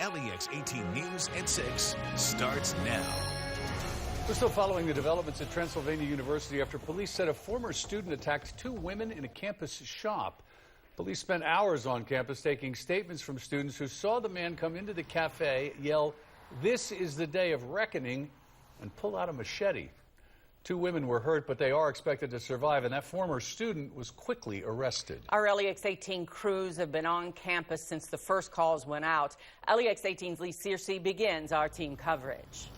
LEX 18 News at 6 starts now. We're still following the developments at Transylvania University after police said a former student attacked two women in a campus shop. Police spent hours on campus taking statements from students who saw the man come into the cafe, yell, "This is the day of reckoning," and pull out a machete. Two women were hurt, but they are expected to survive, and that former student was quickly arrested. Our LEX 18 crews have been on campus since the first calls went out. LEX 18's Lee Searcy begins our team coverage.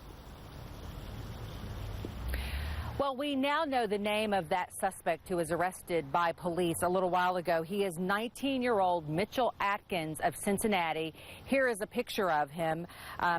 Well, we now know the name of that suspect who was arrested by police a little while ago. He is 19-year-old Mitchell Atkins of Cincinnati. Here is a picture of him.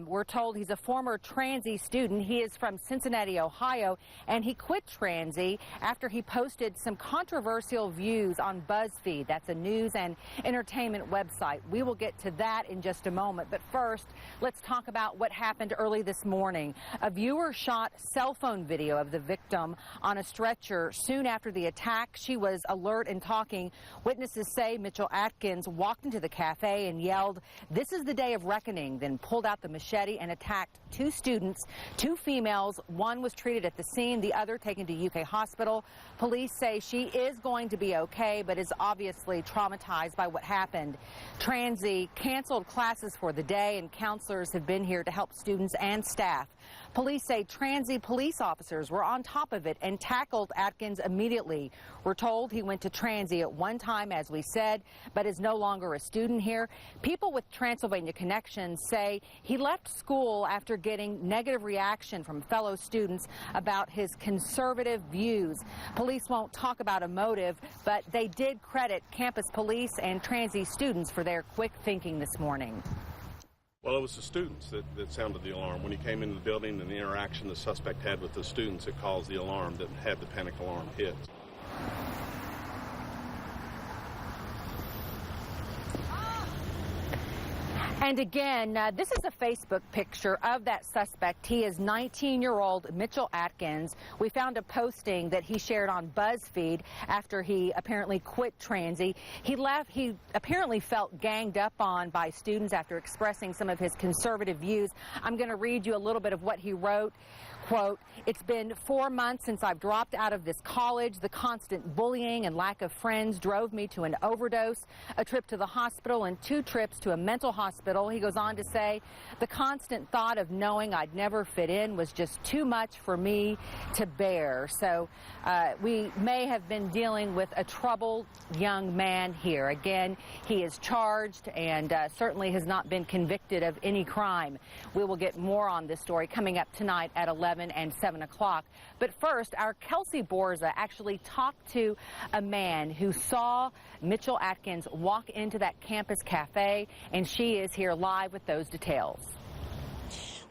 We're told he's a former Transy student. He is from Cincinnati, Ohio, and he quit Transy after he posted some controversial views on BuzzFeed. That's a news and entertainment website. We will get to that in just a moment. But first, let's talk about what happened early this morning. A viewer shot cell phone video of the victim on a stretcher soon after the attack. She was alert and talking. Witnesses say Mitchell Atkins walked into the cafe and yelled, "This is the day of reckoning," then pulled out the machete and attacked two students, two females. One was treated at the scene, the other taken to UK hospital. Police say she is going to be okay, but is obviously traumatized by what happened. Transy canceled classes for the day, and counselors have been here to help students and staff. Police say Transy police officers were on top of it and tackled Atkins immediately. We're told he went to Transy at one time, as we said, but is no longer a student here. People with Transylvania connections say he left school after getting negative reaction from fellow students about his conservative views. Police won't talk about a motive, but they did credit campus police and Transy students for their quick thinking this morning. Well, it was the students that sounded the alarm. When he came into the building and the interaction the suspect had with the students, it caused the alarm that had the panic alarm hit. And again, this is a Facebook picture of that suspect. He is 19-year-old Mitchell Atkins. We found a posting that he shared on BuzzFeed after he apparently quit Transy. He apparently felt ganged up on by students after expressing some of his conservative views. I'm going to read you a little bit of what he wrote. Quote, "It's been 4 months since I've dropped out of this college. The constant bullying and lack of friends drove me to an overdose, a trip to the hospital, and 2 trips to a mental hospital." He goes on to say, "The constant thought of knowing I'd never fit in was just too much for me to bear." So we may have been dealing with a troubled young man here. Again, he is charged and certainly has not been convicted of any crime. We will get more on this story coming up tonight at 11 and 7 o'clock. But first, our Kelsey Borza actually talked to a man who saw Mitchell Atkins walk into that campus cafe, and she is here live with those details.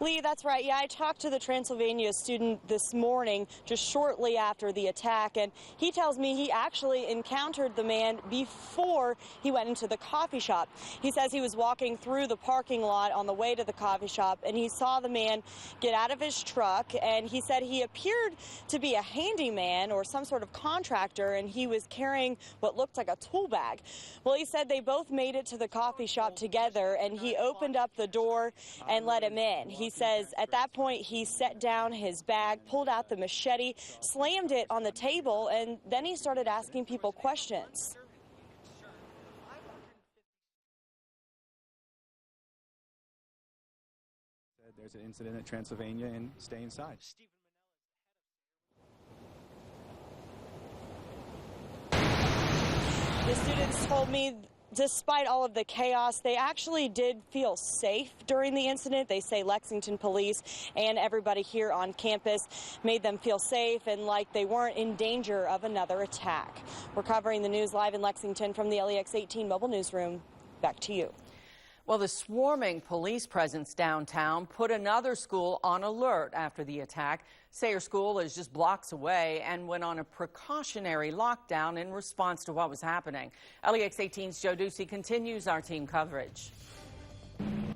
Lee, that's right. Yeah, I talked to the Transylvania student this morning, just shortly after the attack, and he tells me he actually encountered the man before he went into the coffee shop. He says he was walking through the parking lot on the way to the coffee shop, and he saw the man get out of his truck, and he said he appeared to be a handyman or some sort of contractor, and he was carrying what looked like a tool bag. Well, he said they both made it to the coffee shop together, and he opened up the door and let him in. He says at that point he set down his bag, pulled out the machete, slammed it on the table, and then he started asking people questions. There's an incident at Transylvania, and stay inside. The students told me despite all of the chaos, they actually did feel safe during the incident. They say Lexington police and everybody here on campus made them feel safe and like they weren't in danger of another attack. We're covering the news live in Lexington from the LEX 18 mobile newsroom. Back to you. Well, the swarming police presence downtown put another school on alert after the attack. Sayre School is just blocks away and went on a precautionary lockdown in response to what was happening. LEX 18's Joe Ducey continues our team coverage.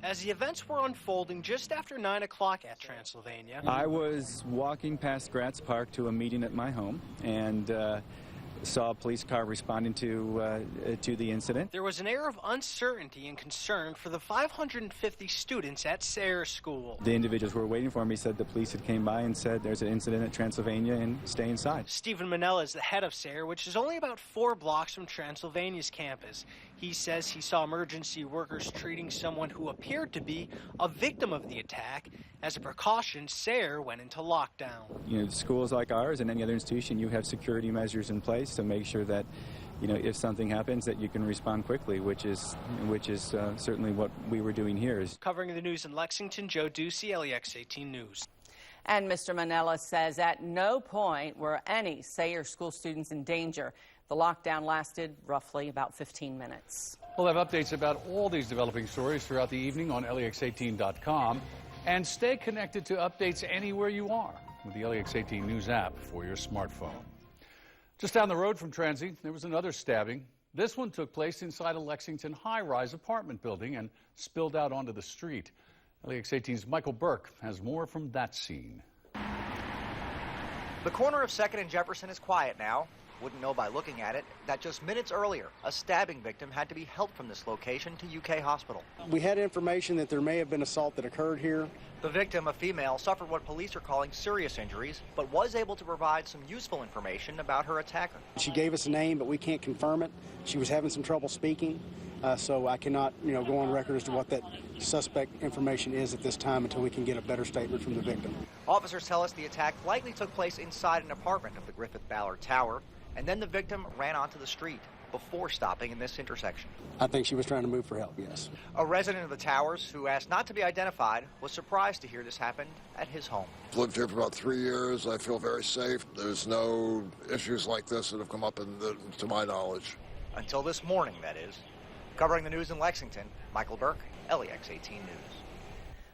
As the events were unfolding just after 9 o'clock at Transylvania, I was walking past Gratz Park to a meeting at my home, and saw a police car responding to the incident. There was an air of uncertainty and concern for the 550 students at Sayre School. The individuals who were waiting for me said the police had came by and said there's an incident at Transylvania and stay inside. Stephen Manella is the head of Sayre, which is only about 4 blocks from Transylvania's campus. He says he saw emergency workers treating someone who appeared to be a victim of the attack. As a precaution, Sayre went into lockdown. You know, schools like ours and any other institution, you have security measures in place to make sure that, you know, if something happens, that you can respond quickly, which is certainly what we were doing here. Covering the news in Lexington, Joe Ducey, LEX 18 News. And Mr. Manella says at no point were any Sayre School students in danger. The lockdown lasted roughly about 15 minutes. We'll have updates about all these developing stories throughout the evening on LEX18.com. And stay connected to updates anywhere you are with the LEX18 News app for your smartphone. Just down the road from Transy, there was another stabbing. This one took place inside a Lexington high-rise apartment building and spilled out onto the street. LEX18's Michael Burke has more from that scene. The corner of 2nd and Jefferson is quiet now. Wouldn't know by looking at it that just minutes earlier, a stabbing victim had to be helped from this location to UK Hospital. We had information that there may have been assault that occurred here. The victim, a female, suffered what police are calling serious injuries, but was able to provide some useful information about her attacker. She gave us a name, but we can't confirm it. She was having some trouble speaking, so I cannot, go on record as to what that suspect information is at this time until we can get a better statement from the victim. Officers tell us the attack likely took place inside an apartment of the Griffith Ballard Tower, and then the victim ran onto the street before stopping in this intersection. I think she was trying to move for help, yes. A resident of the Towers, who asked not to be identified, was surprised to hear this happen at his home. I've lived here for about 3 years. I feel very safe. There's no issues like this that have come up to my knowledge. Until this morning, that is. Covering the news in Lexington, Michael Burke, LEX 18 News.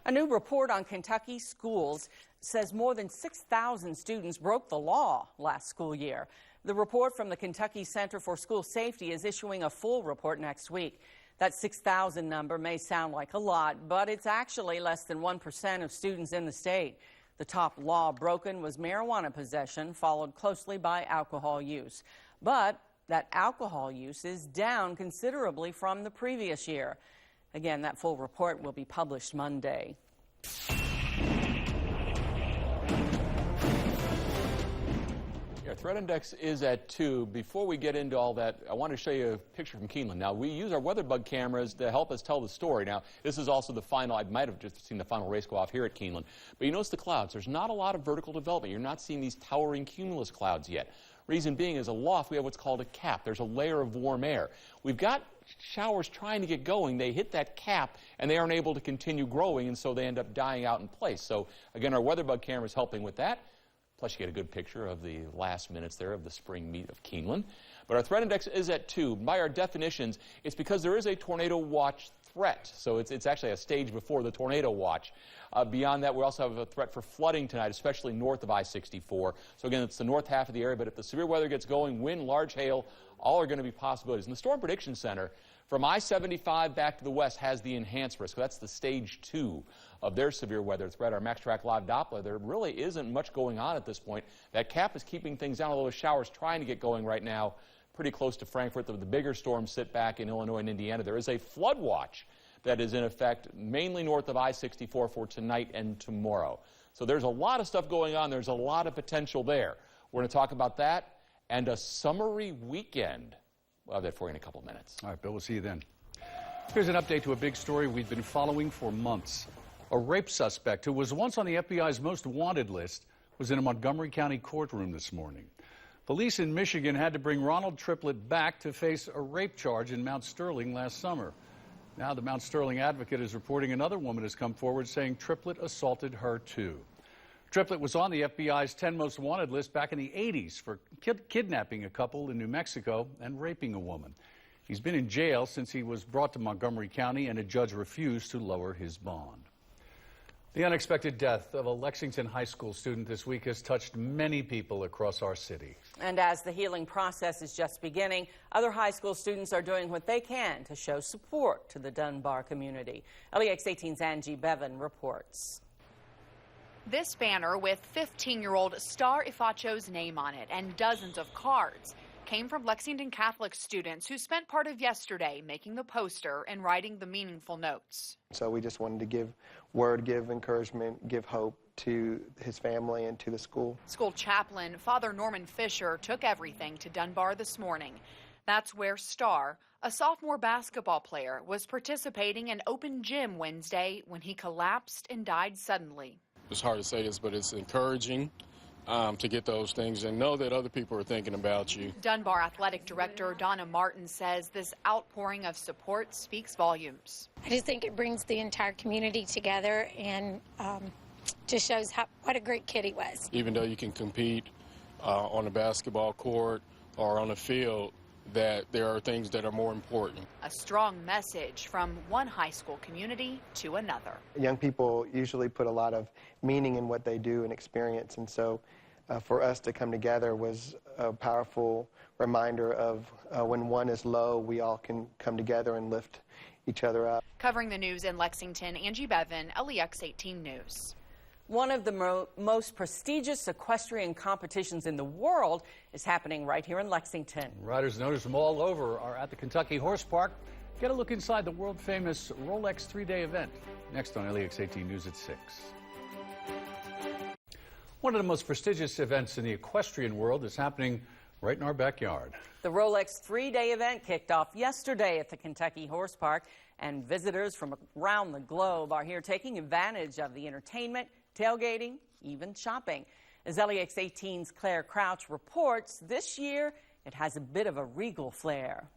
A new report on Kentucky schools says more than 6,000 students broke the law last school year. The report from the Kentucky Center for School Safety is issuing a full report next week. That 6,000 number may sound like a lot, but it's actually less than 1% of students in the state. The top law broken was marijuana possession, followed closely by alcohol use. But that alcohol use is down considerably from the previous year. Again, that full report will be published Monday. Threat index is at 2. Before we get into all that, I want to show you a picture from Keeneland. Now, we use our WeatherBug cameras to help us tell the story. Now, this is also the final, I might have just seen the final race go off here at Keeneland. But you notice the clouds. There's not a lot of vertical development. You're not seeing these towering cumulus clouds yet. Reason being is aloft, we have what's called a cap. There's a layer of warm air. We've got showers trying to get going. They hit that cap, and they aren't able to continue growing, and so they end up dying out in place. So, again, our WeatherBug camera is helping with that. Plus, you get a good picture of the last minutes there of the spring meet of Keeneland. But our threat index is at 2. By our definitions, it's because there is a tornado watch threat. So it's actually a stage before the tornado watch. Beyond that, we also have a threat for flooding tonight, especially north of I-64. So again, it's the north half of the area, but if the severe weather gets going, wind, large hail, all are going to be possibilities. And the Storm Prediction Center, from I-75 back to the west, has the enhanced risk. That's the stage 2 of their severe weather threat. Our Max Track Live Doppler, there really isn't much going on at this point. That cap is keeping things down, although showers trying to get going right now pretty close to Frankfurt. The bigger storms sit back in Illinois and Indiana. There is a flood watch that is in effect mainly north of I-64 for tonight and tomorrow. So there's a lot of stuff going on. There's a lot of potential there. We're going to talk about that and a summery weekend. We'll have that for you in a couple of minutes. All right, Bill, we'll see you then. Here's an update to a big story we've been following for months. A rape suspect who was once on the FBI's most wanted list was in a Montgomery County courtroom this morning. Police in Michigan had to bring Ronald Triplett back to face a rape charge in Mount Sterling last summer. Now the Mount Sterling Advocate is reporting another woman has come forward saying Triplett assaulted her too. Triplett was on the FBI's 10 most wanted list back in the 80s for kidnapping a couple in New Mexico and raping a woman. He's been in jail since he was brought to Montgomery County and a judge refused to lower his bond. The unexpected death of a Lexington high school student this week has touched many people across our city. And as the healing process is just beginning, other high school students are doing what they can to show support to the Dunbar community. LEX 18's Angie Bevan reports. This banner with 15-year-old Star Ifacho's name on it and dozens of cards came from Lexington Catholic students who spent part of yesterday making the poster and writing the meaningful notes. So we just wanted to give word, give encouragement, give hope to his family and to the school. School chaplain Father Norman Fisher took everything to Dunbar this morning. That's where Starr, a sophomore basketball player, was participating in open gym Wednesday when he collapsed and died suddenly. It's hard to say this, but it's encouraging to get those things and know that other people are thinking about you. Dunbar Athletic Director Donna Martin says this outpouring of support speaks volumes. I just think it brings the entire community together and just shows what a great kid he was. Even though you can compete on a basketball court or on a field, that there are things that are more important. A strong message from one high school community to another. Young people usually put a lot of meaning in what they do and experience, and so for us to come together was a powerful reminder of when one is low, we all can come together and lift each other up. Covering the news in Lexington, Angie Bevan, LEX 18 News. One of the most prestigious equestrian competitions in the world is happening right here in Lexington. Riders notice them all over are at the Kentucky Horse Park. Get a look inside the world-famous Rolex 3-day event. Next on LEX 18 News at 6. One of the most prestigious events in the equestrian world is happening right in our backyard. The Rolex 3-day event kicked off yesterday at the Kentucky Horse Park, and visitors from around the globe are here taking advantage of the entertainment, tailgating, even shopping. As LEX 18's Claire Crouch reports, this year it has a bit of a regal flair.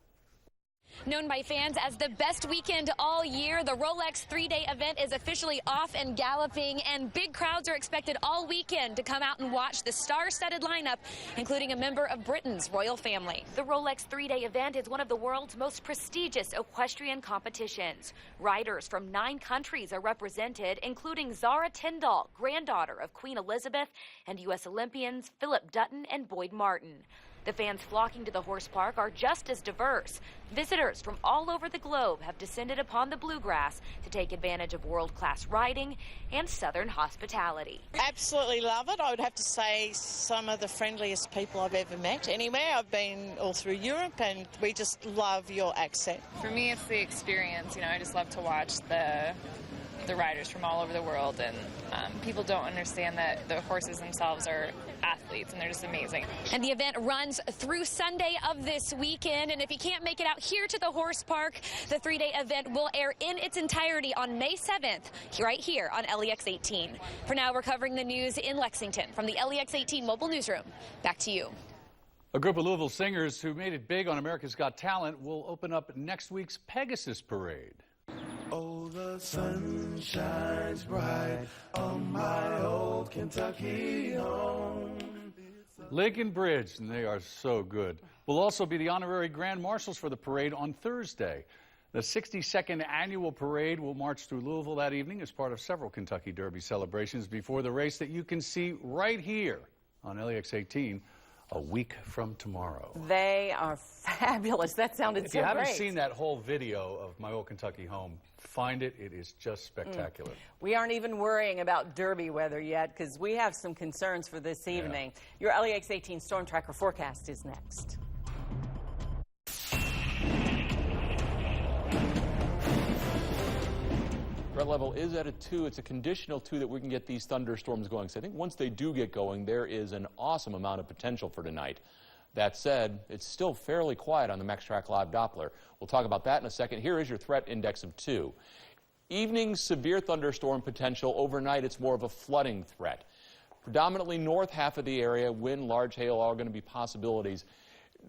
Known by fans as the best weekend all year, the Rolex 3-day event is officially off and galloping, and big crowds are expected all weekend to come out and watch the star-studded lineup, including a member of Britain's royal family. The Rolex 3-day event is one of the world's most prestigious equestrian competitions. Riders from 9 countries are represented, including Zara Tyndall, granddaughter of Queen Elizabeth, and U.S. Olympians Philip Dutton and Boyd Martin. The fans flocking to the horse park are just as diverse. Visitors from all over the globe have descended upon the bluegrass to take advantage of world-class riding and southern hospitality. Absolutely love it. I would have to say some of the friendliest people I've ever met anywhere. I've been all through Europe, and we just love your accent. For me, it's the experience. You know, I just love to watch the riders from all over the world, and people don't understand that the horses themselves are athletes, and they're just amazing. And the event runs through Sunday of this weekend, and if you can't make it out here to the horse park, the 3-day event will air in its entirety on May 7th, right here on LEX 18. For now, we're covering the news in Lexington from the LEX 18 mobile newsroom. Back to you. A group of Louisville singers who made it big on America's Got Talent will open up next week's Pegasus Parade. Oh, the sun shines bright on my old Kentucky home. Lincoln Bridge, and they are so good, will also be the honorary grand marshals for the parade on Thursday. The 62nd annual parade will march through Louisville that evening as part of several Kentucky Derby celebrations before the race that you can see right here on LEX 18 a week from tomorrow. They are fabulous. That sounded so great. If you haven't seen that whole video of My Old Kentucky Home, find it. It is just spectacular. We aren't even worrying about Derby weather yet because we have some concerns for this evening. Your LEX 18 Storm Tracker forecast is next. Threat level is at a 2. It's a conditional 2 that we can get these thunderstorms going. So I think once they do get going, there is an awesome amount of potential for tonight. That said, it's still fairly quiet on the MaxTrack Live Doppler. We'll talk about that in a second. Here is your threat index of 2. Evening severe thunderstorm potential. Overnight, it's more of a flooding threat. Predominantly north half of the area, wind, large hail are going to be possibilities.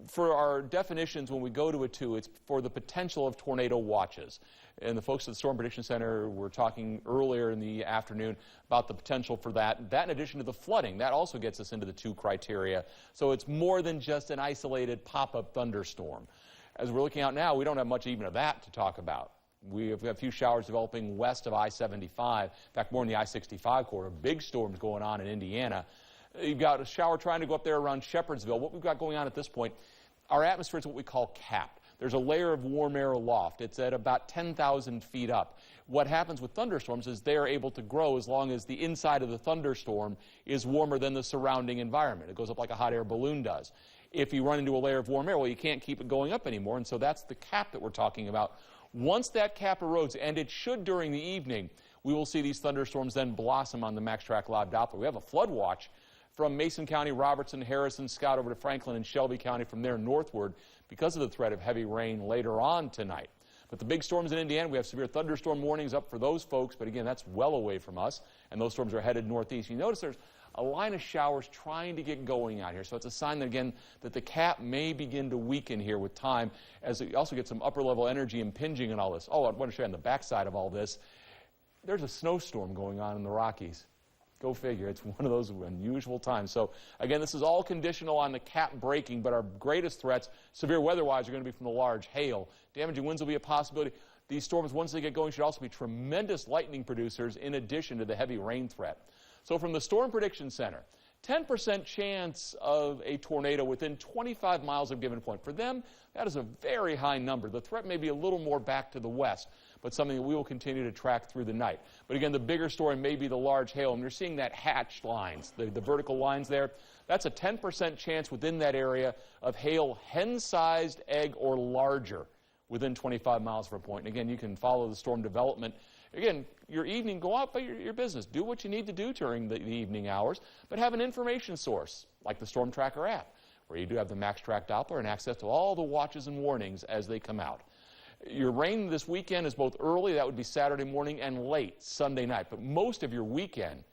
For our definitions, when we go to a 2, it's for the potential of tornado watches. And the folks at the Storm Prediction Center were talking earlier in the afternoon about the potential for that. That in addition to the flooding, that also gets us into the 2 criteria. So it's more than just an isolated pop-up thunderstorm. As we're looking out now, we don't have much even of that to talk about. We've got a few showers developing west of I-75, in fact, more in the I-65 corridor. Big storms going on in Indiana. You've got a shower trying to go up there around Shepherdsville. What we've got going on at this point, our atmosphere is what we call capped. There's a layer of warm air aloft. It's at about 10,000 feet up. What happens with thunderstorms is they're able to grow as long as the inside of the thunderstorm is warmer than the surrounding environment. It goes up like a hot air balloon does. if you run into a layer of warm air, well, you can't keep it going up anymore, and so that's the cap that we're talking about. Once that cap erodes, and it should during the evening, we will see these thunderstorms then blossom on the Max Track Live Doppler. We have a flood watch from Mason County, Robertson, Harrison, Scott over to Franklin and Shelby County from there northward because of the threat of heavy rain later on tonight. But the big storms in Indiana, we have severe thunderstorm warnings up for those folks, but again, that's well away from us, and those storms are headed northeast. You notice there's a line of showers trying to get going out here, so it's a sign that, again, that the cap may begin to weaken here with time as you also get some upper-level energy impinging on all this. Oh, I want to show you on the backside of all this, there's a snowstorm going on in the Rockies. Go figure. It's one of those unusual times. So, again, this is all conditional on the cap breaking, but our greatest threats, severe weather-wise, are going to be from the large hail. Damaging winds will be a possibility. These storms, once they get going, should also be tremendous lightning producers in addition to the heavy rain threat. So from the Storm Prediction Center, 10% chance of a tornado within 25 miles of a given point. For them, that is a very high number. The threat may be a little more back to the west, but something that we will continue to track through the night. But again, the bigger story may be the large hail, and you're seeing that hatched lines, the vertical lines there. That's a 10% chance within that area of hail hen-sized egg or larger within 25 miles of a point. And again, you can follow the storm development. Again, your evening, go out by your business. Do what you need to do during the evening hours, but have an information source like the Storm Tracker app, where you do have the Max Track Doppler and access to all the watches and warnings as they come out. Your rain this weekend is both early, that would be Saturday morning, and late Sunday night, but most of your weekend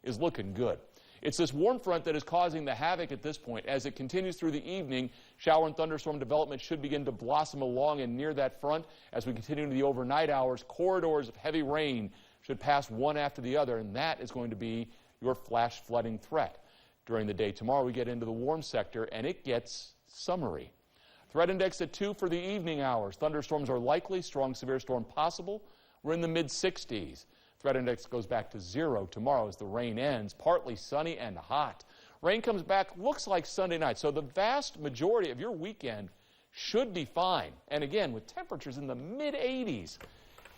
is looking good. It's this warm front that is causing the havoc at this point. As it continues through the evening, shower and thunderstorm development should begin to blossom along and near that front. As we continue into the overnight hours, corridors of heavy rain should pass one after the other, and that is going to be your flash flooding threat. During the day tomorrow, we get into the warm sector, and it gets summery. Threat index at 2 for the evening hours. Thunderstorms are likely, strong severe storm possible. We're in the mid-60s. Threat index goes back to 0 tomorrow as the rain ends. Partly sunny and hot. Rain comes back, looks like Sunday night. So the vast majority of your weekend should be fine. And again, with temperatures in the mid-80s,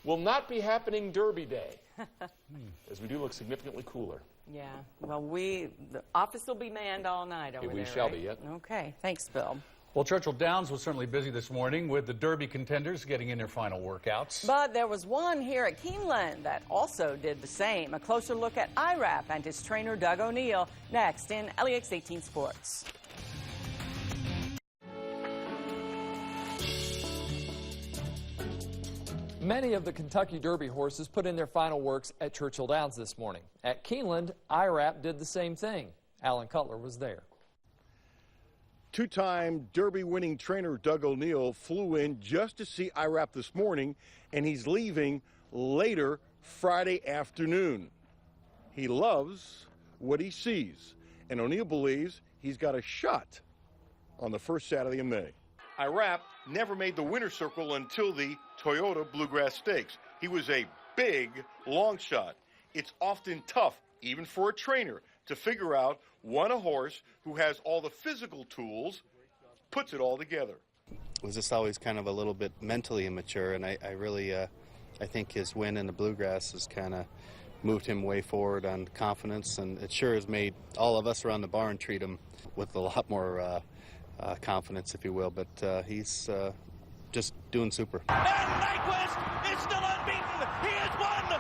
will not be happening Derby Day, as we do look significantly cooler. Yeah, well, the office will be manned all night over there. We shall be, yep. Okay, thanks, Bill. Well, Churchill Downs was certainly busy this morning with the Derby contenders getting in their final workouts. But there was one here at Keeneland that also did the same. A closer look at IRAP and his trainer, Doug O'Neill, next in LEX 18 Sports. Many of the Kentucky Derby horses put in their final works at Churchill Downs this morning. At Keeneland, IRAP did the same thing. Alan Cutler was there. Two-time Derby-winning trainer Doug O'Neill flew in just to see IRAP this morning, and he's leaving later Friday afternoon. He loves what he sees, and O'Neill believes he's got a shot on the first Saturday in May. IRAP never made the winner's circle until the Toyota Bluegrass Stakes. He was a big long shot. It's often tough, even for a trainer, to figure out when a horse who has all the physical tools puts it all together. Was just always kind of a little bit mentally immature, and I really I think his win in the Bluegrass has kind of moved him way forward on confidence, and it sure has made all of us around the barn treat him with a lot more confidence, if you will, but he's just doing super. And Nyquist is still unbeaten. He has won the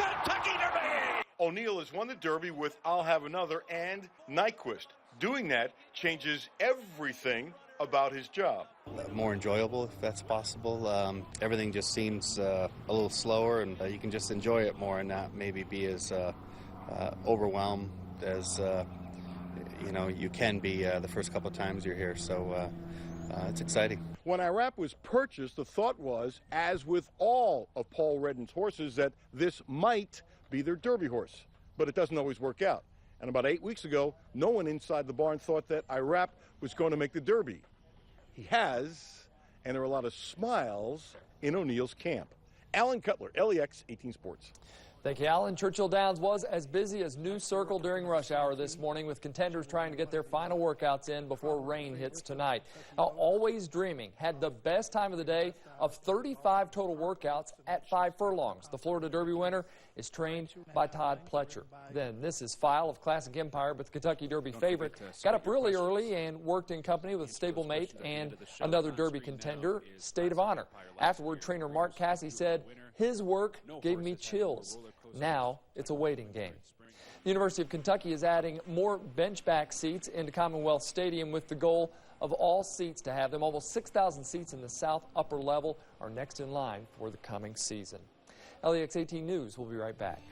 Kentucky Derby. O'Neill has won the Derby with I'll Have Another and Nyquist. Doing that changes everything about his job. More enjoyable, if that's possible. Everything just seems a little slower, and you can just enjoy it more and not maybe be as overwhelmed as you can be the first couple of times you're here. So it's exciting. When IRAP was purchased, the thought was, as with all of Paul Redden's horses, that this might be their Derby horse. But it doesn't always work out. And about 8 weeks ago, no one inside the barn thought that IRAP was going to make the Derby. He has, and there are a lot of smiles in O'Neill's camp. Alan Cutler, LEX 18 Sports. Thank you, Alan. Churchill Downs was as busy as New Circle during rush hour this morning, with contenders trying to get their final workouts in before rain hits tonight. Always Dreaming had the best time of the day of 35 total workouts at 5 furlongs. The Florida Derby winner is trained by Todd Pletcher. Then this is File of Classic Empire, but the Kentucky Derby favorite got up really early and worked in company with stablemate and another Derby contender, State of Honor. Afterward, trainer Mark Cassey said, "His work gave me chills. Now it's a waiting game." The University of Kentucky is adding more benchback seats into Commonwealth Stadium with the goal of all seats to have them. Almost 6,000 seats in the South upper level are next in line for the coming season. LEX 18 News will be right back.